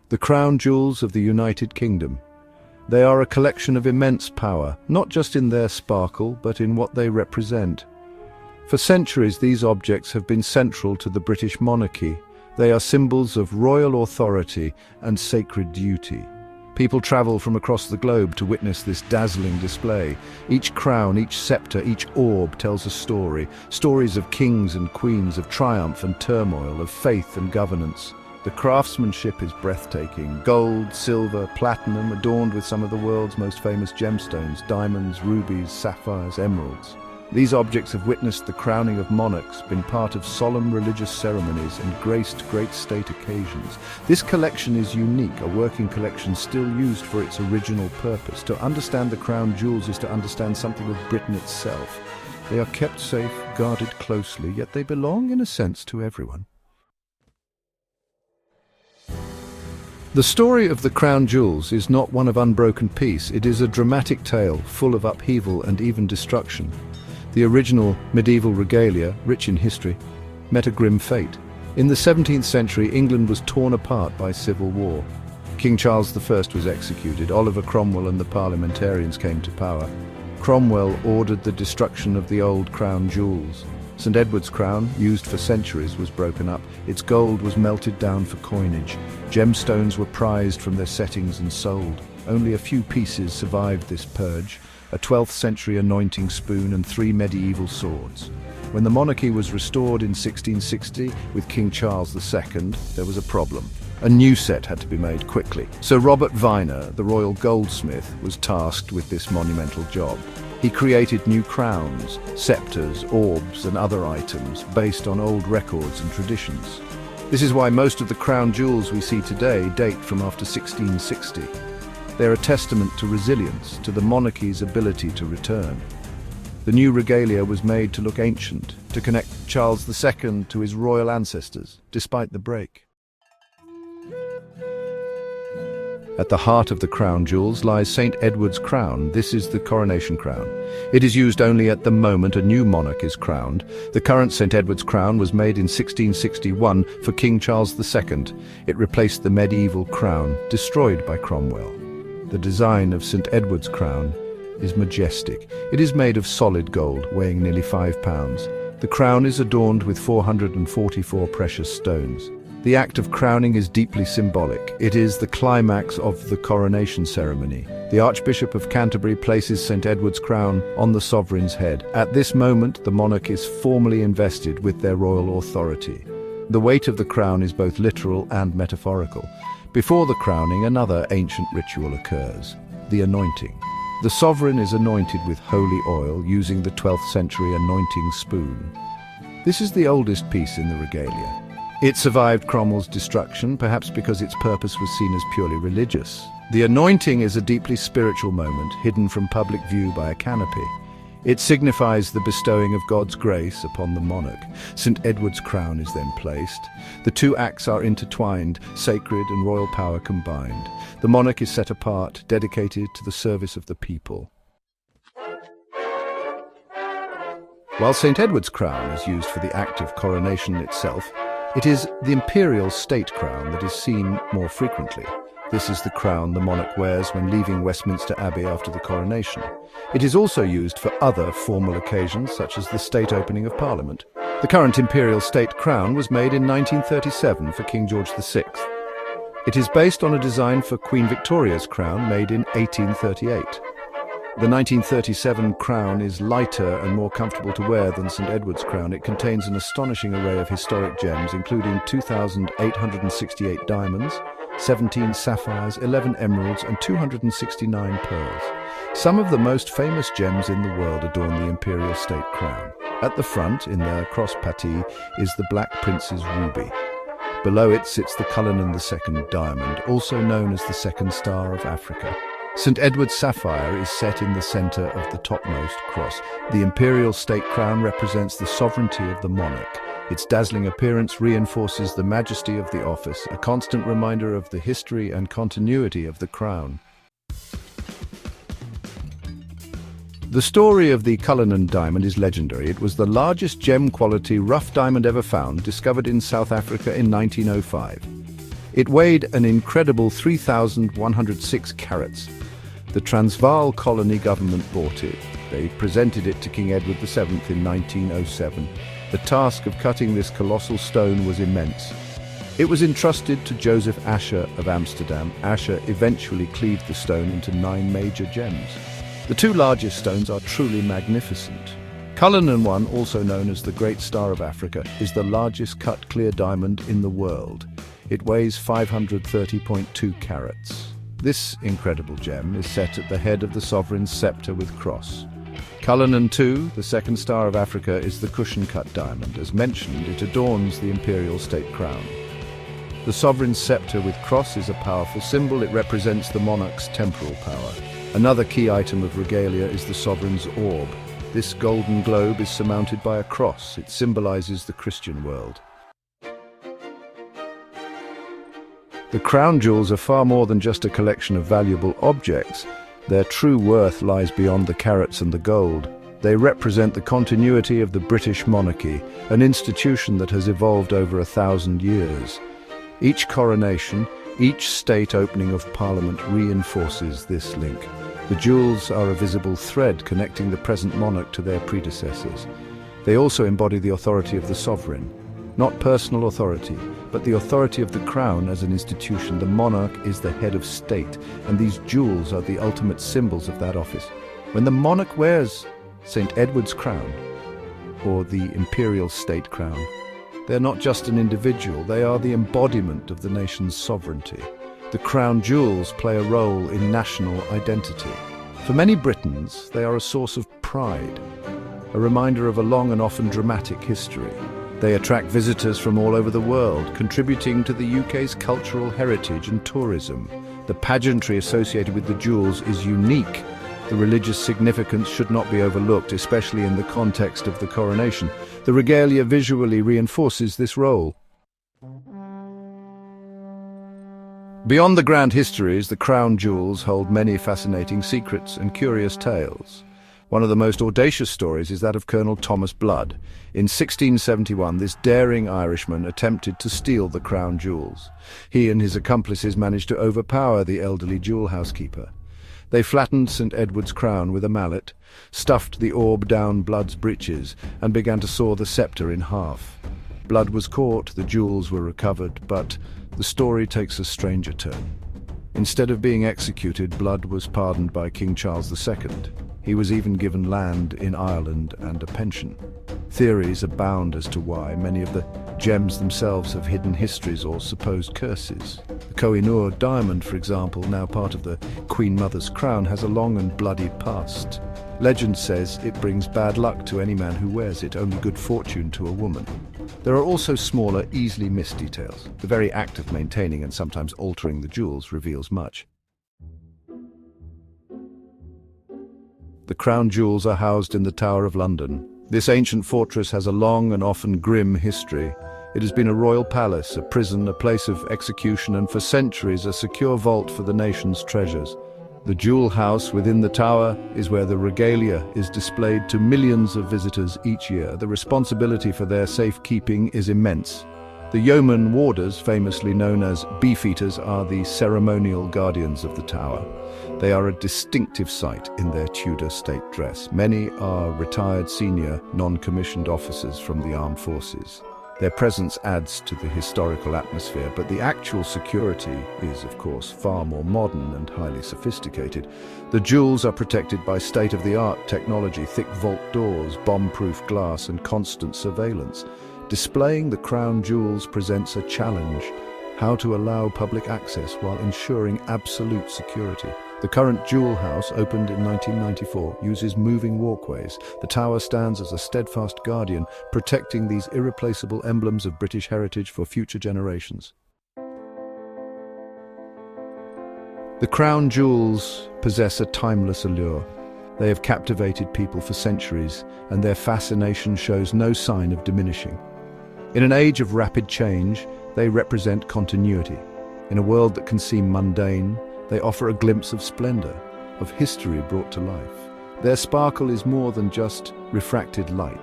the crown jewels of the United Kingdom. They are a collection of immense power, not just in their sparkle, but in what they represent. For centuries, these objects have been central to the British monarchy. They are symbols of royal authority and sacred duty. People travel from across the globe to witness this dazzling display. Each crown, each scepter, each orb tells a story. Stories of kings and queens, of triumph and turmoil, of faith and governance. The craftsmanship is breathtaking. Gold, silver, platinum, adorned with some of the world's most famous gemstones, diamonds, rubies, sapphires, emeralds. These objects have witnessed the crowning of monarchs, been part of solemn religious ceremonies, and graced great state occasions. This collection is unique, a working collection still used for its original purpose. To understand the crown jewels is to understand something of Britain itself. They are kept safe, guarded closely, yet they belong, in a sense, to everyone. The story of the crown jewels is not one of unbroken peace. It is a dramatic tale, full of upheaval and even destruction. The original medieval regalia, rich in history, met a grim fate. In the 17th century, England was torn apart by civil war. King Charles I was executed. Oliver Cromwell and the parliamentarians came to power. Cromwell ordered the destruction of the old crown jewels. St. Edward's crown, used for centuries, was broken up. Its gold was melted down for coinage. Gemstones were prized from their settings and sold. Only a few pieces survived this purge: a 12th century anointing spoon and 3 medieval swords. When the monarchy was restored in 1660 with King Charles II, there was a problem. A new set had to be made quickly. Sir Robert Viner, the royal goldsmith, was tasked with this monumental job. He created new crowns, scepters, orbs and other items based on old records and traditions. This is why most of the crown jewels we see today date from after 1660. They're a testament to resilience, to the monarchy's ability to return. The new regalia was made to look ancient, to connect Charles II to his royal ancestors, despite the break. At the heart of the crown jewels lies St. Edward's crown. This is the coronation crown. It is used only at the moment a new monarch is crowned. The current St. Edward's crown was made in 1661 for King Charles II. It replaced the medieval crown, destroyed by Cromwell. The design of St. Edward's crown is majestic. It is made of solid gold, weighing nearly 5 pounds. The crown is adorned with 444 precious stones. The act of crowning is deeply symbolic. It is the climax of the coronation ceremony. The Archbishop of Canterbury places St. Edward's crown on the sovereign's head. At this moment, the monarch is formally invested with their royal authority. The weight of the crown is both literal and metaphorical. Before the crowning, another ancient ritual occurs: the anointing. The sovereign is anointed with holy oil using the 12th century anointing spoon. This is the oldest piece in the regalia. It survived Cromwell's destruction, perhaps because its purpose was seen as purely religious. The anointing is a deeply spiritual moment, hidden from public view by a canopy. It signifies the bestowing of God's grace upon the monarch. St. Edward's crown is then placed. The two acts are intertwined, sacred and royal power combined. The monarch is set apart, dedicated to the service of the people. While St. Edward's crown is used for the act of coronation itself, it is the imperial state crown that is seen more frequently. This is the crown the monarch wears when leaving Westminster Abbey after the coronation. It is also used for other formal occasions, such as the state opening of Parliament. The current imperial state crown was made in 1937 for King George VI. It is based on a design for Queen Victoria's crown made in 1838. The 1937 crown is lighter and more comfortable to wear than St. Edward's crown. It contains an astonishing array of historic gems, including 2,868 diamonds, 17 sapphires, 11 emeralds, and 269 pearls. Some of the most famous gems in the world adorn the imperial state crown. At the front, in the cross-patee, is the Black Prince's ruby. Below it sits the Cullinan II diamond, also known as the Second Star of Africa. St. Edward's sapphire is set in the center of the topmost cross. The imperial state crown represents the sovereignty of the monarch. Its dazzling appearance reinforces the majesty of the office, a constant reminder of the history and continuity of the crown. The story of the Cullinan diamond is legendary. It was the largest gem-quality rough diamond ever found, discovered in South Africa in 1905. It weighed an incredible 3,106 carats. The Transvaal colony government bought it. They presented it to King Edward VII in 1907. The task of cutting this colossal stone was immense. It was entrusted to Joseph Asher of Amsterdam. Asher eventually cleaved the stone into 9 major gems. The 2 largest stones are truly magnificent. Cullinan 1, also known as the Great Star of Africa, is the largest cut clear diamond in the world. It weighs 530.2 carats. This incredible gem is set at the head of the sovereign's scepter with cross. Cullinan 2, the second star of Africa, is the cushion-cut diamond. As mentioned, it adorns the imperial state crown. The sovereign's scepter with cross is a powerful symbol. It represents the monarch's temporal power. Another key item of regalia is the sovereign's orb. This golden globe is surmounted by a cross. It symbolizes the Christian world. The crown jewels are far more than just a collection of valuable objects. Their true worth lies beyond the carats and the gold. They represent the continuity of the British monarchy, an institution that has evolved over 1,000 years. Each coronation, each state opening of Parliament reinforces this link. The jewels are a visible thread connecting the present monarch to their predecessors. They also embody the authority of the sovereign. Not personal authority, but the authority of the crown as an institution. The monarch is the head of state, and these jewels are the ultimate symbols of that office. When the monarch wears St. Edward's crown, or the imperial state crown, they're not just an individual, they are the embodiment of the nation's sovereignty. The crown jewels play a role in national identity. For many Britons, they are a source of pride, a reminder of a long and often dramatic history. They attract visitors from all over the world, contributing to the UK's cultural heritage and tourism. The pageantry associated with the jewels is unique. The religious significance should not be overlooked, especially in the context of the coronation. The regalia visually reinforces this role. Beyond the grand histories, the crown jewels hold many fascinating secrets and curious tales. One of the most audacious stories is that of Colonel Thomas Blood. In 1671, this daring Irishman attempted to steal the crown jewels. He and his accomplices managed to overpower the elderly jewel housekeeper. They flattened St. Edward's crown with a mallet, stuffed the orb down Blood's breeches, and began to saw the scepter in half. Blood was caught, the jewels were recovered, but the story takes a stranger turn. Instead of being executed, Blood was pardoned by King Charles II. He was even given land in Ireland and a pension. Theories abound as to why. Many of the gems themselves have hidden histories or supposed curses. The Koh-i-Noor diamond, for example, now part of the Queen Mother's crown, has a long and bloody past. Legend says it brings bad luck to any man who wears it, only good fortune to a woman. There are also smaller, easily missed details. The very act of maintaining and sometimes altering the jewels reveals much. The crown jewels are housed in the Tower of London. This ancient fortress has a long and often grim history. It has been a royal palace, a prison, a place of execution, and for centuries a secure vault for the nation's treasures. The jewel house within the tower is where the regalia is displayed to millions of visitors each year. The responsibility for their safekeeping is immense. The yeoman warders, famously known as beefeaters, are the ceremonial guardians of the tower. They are a distinctive sight in their Tudor state dress. Many are retired senior, non-commissioned officers from the armed forces. Their presence adds to the historical atmosphere, but the actual security is, of course, far more modern and highly sophisticated. The jewels are protected by state-of-the-art technology, thick vault doors, bomb-proof glass, and constant surveillance. Displaying the crown jewels presents a challenge: how to allow public access while ensuring absolute security. The current jewel house, opened in 1994, uses moving walkways. The tower stands as a steadfast guardian, protecting these irreplaceable emblems of British heritage for future generations. The crown jewels possess a timeless allure. They have captivated people for centuries, and their fascination shows no sign of diminishing. In an age of rapid change, they represent continuity. In a world that can seem mundane, they offer a glimpse of splendor, of history brought to life. Their sparkle is more than just refracted light.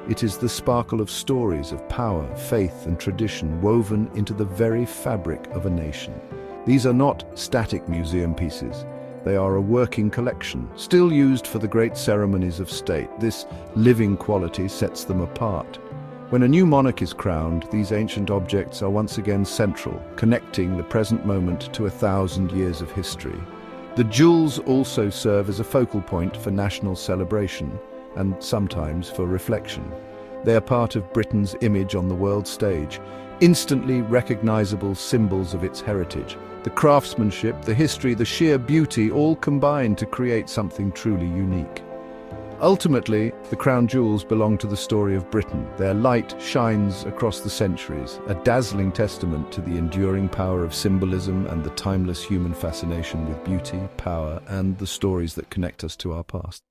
It is the sparkle of stories of power, faith, and tradition woven into the very fabric of a nation. These are not static museum pieces. They are a working collection, still used for the great ceremonies of state. This living quality sets them apart. When a new monarch is crowned, these ancient objects are once again central, connecting the present moment to 1,000 years of history. The jewels also serve as a focal point for national celebration and sometimes for reflection. They are part of Britain's image on the world stage, instantly recognizable symbols of its heritage. The craftsmanship, the history, the sheer beauty all combine to create something truly unique. Ultimately, the crown jewels belong to the story of Britain. Their light shines across the centuries, a dazzling testament to the enduring power of symbolism and the timeless human fascination with beauty, power, and the stories that connect us to our past.